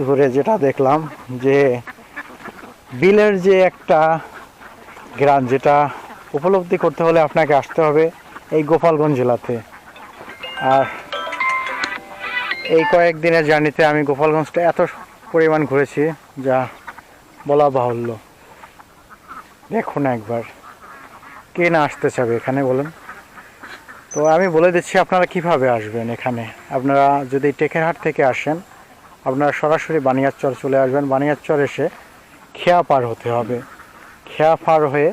ঘুরে যেটা দেখলাম যে বিলের যে একটা গ্রাম, যেটা উপলব্ধি করতে হলে আপনাকে আসতে হবে এই গোপালগঞ্জ জেলাতে। আর এই কয়েকদিনের জার্নিতে আমি গোপালগঞ্জটা এত পরিমাণ ঘুরেছি যা বলা বাহুল্য। দেখুন একবার, কে না আসতে চাবে এখানে বলুন? তো আমি বলে দিচ্ছি আপনারা কিভাবে আসবেন এখানে। আপনারা যদি টেকেরহাট থেকে আসেন, আপনারা সরাসরি বানিয়ারচর চলে আসবেন। বানিয়ারচর এসে খেয়া পার হতে হবে। খেয়া পার হয়ে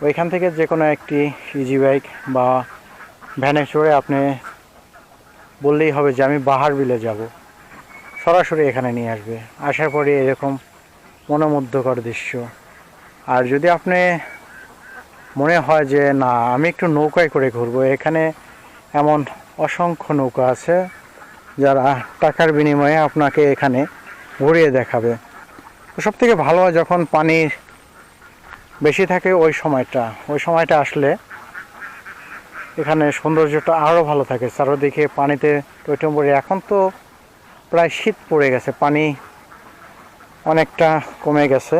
ওইখান থেকে যে কোনো একটি ইজি বাইক বা ভ্যানে চড়ে আপনি বললেই হবে যে আমি বাহার বিলে যাব, সরাসরি এখানে নিয়ে আসবে। আসার পরে এরকম মনোমুগ্ধকর দৃশ্য। আর যদি আপনি মনে হয় যে না আমি একটু নৌকায় করে ঘুরবো, এখানে এমন অসংখ্য নৌকা আছে যারা টাকার বিনিময়ে আপনাকে এখানে ঘুরিয়ে দেখাবে। তো সব থেকে ভালো হয় যখন পানি বেশি থাকে ওই সময়টা আসলে এখানে সৌন্দর্যটা আরও ভালো থাকে। চারদিকে পানিতে টইটম্বুরি। এখন তো প্রায় শীত পড়ে গেছে, পানি অনেকটা কমে গেছে।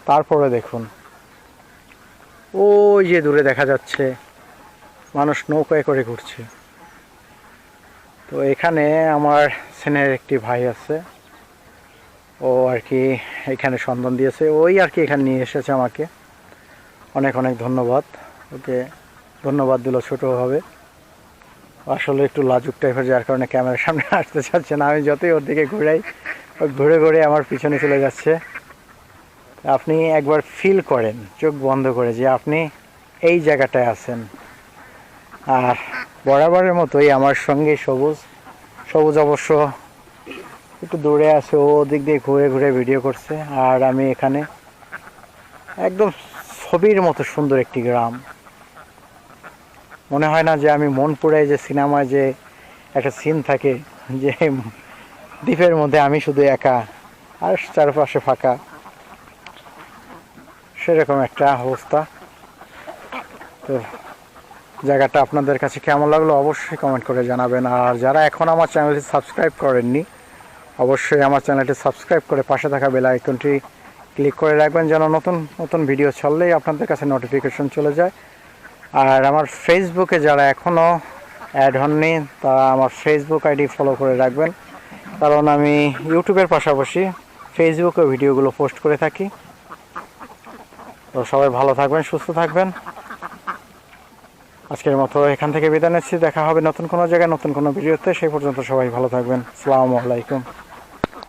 তারপরে দেখুন ওই যে দূরে দেখা যাচ্ছে মানুষ নৌকায় করে ঘুরছে। তো এখানে আমার সেনের একটি ভাই আছে, ও আর কি এখানে সন্ধান দিয়েছে, ওই আর কি এখানে নিয়ে এসেছে আমাকে। অনেক অনেক ধন্যবাদ ওকে। ধন্যবাদ দিল ছোটো হবে, আসলে একটু লাজুক টাইপের, যার কারণে ক্যামেরার সামনে আসতে চাচ্ছে না। আমি যতই ওর দিকে ঘুরাই ও ঘুরে ঘুরে আমার পিছনে চলে যাচ্ছে। আপনি একবার ফিল করেন চোখ বন্ধ করে যে আপনি এই জায়গাটায় আছেন। আর বরাবরের মতোই আমার সঙ্গে সবুজ অবশ্য একটু দূরে আছে, ও দিক দিয়ে ঘুরে ঘুরে ভিডিও করছে। আর আমি এখানে একদম ছবির মতো সুন্দর একটি গ্রাম। মনে হয় না যে আমি মনপুরায় যে সিনেমায় যে একটা সিন থাকে যে দ্বীপের মধ্যে আমি শুধু একা আর চারপাশে ফাঁকা, সেরকম একটা অবস্থা। তো জায়গাটা আপনাদের কাছে কেমন লাগলো অবশ্যই কমেন্ট করে জানাবেন। আর যারা এখন আমার চ্যানেলটি সাবস্ক্রাইব করেননি, অবশ্যই আমার চ্যানেলটি সাবস্ক্রাইব করে পাশে থাকা বেল আইকনটি ক্লিক করে রাখবেন, যেন নতুন নতুন ভিডিও ছাড়লেই আপনাদের কাছে নোটিফিকেশন চলে যায়। আর আমার ফেসবুকে যারা এখনও অ্যাড হননি তারা আমার ফেসবুক আইডি ফলো করে রাখবেন, কারণ আমি ইউটিউবের পাশাপাশি ফেসবুকে ভিডিওগুলো পোস্ট করে থাকি। তো সবাই ভালো থাকবেন, সুস্থ থাকবেন। আজকের মতো এখান থেকে বিদায় নিচ্ছি। দেখা হবে নতুন কোনো জায়গায় নতুন কোনো ভিডিওতে। সেই পর্যন্ত সবাই ভালো থাকবেন। আসসালামু আলাইকুম।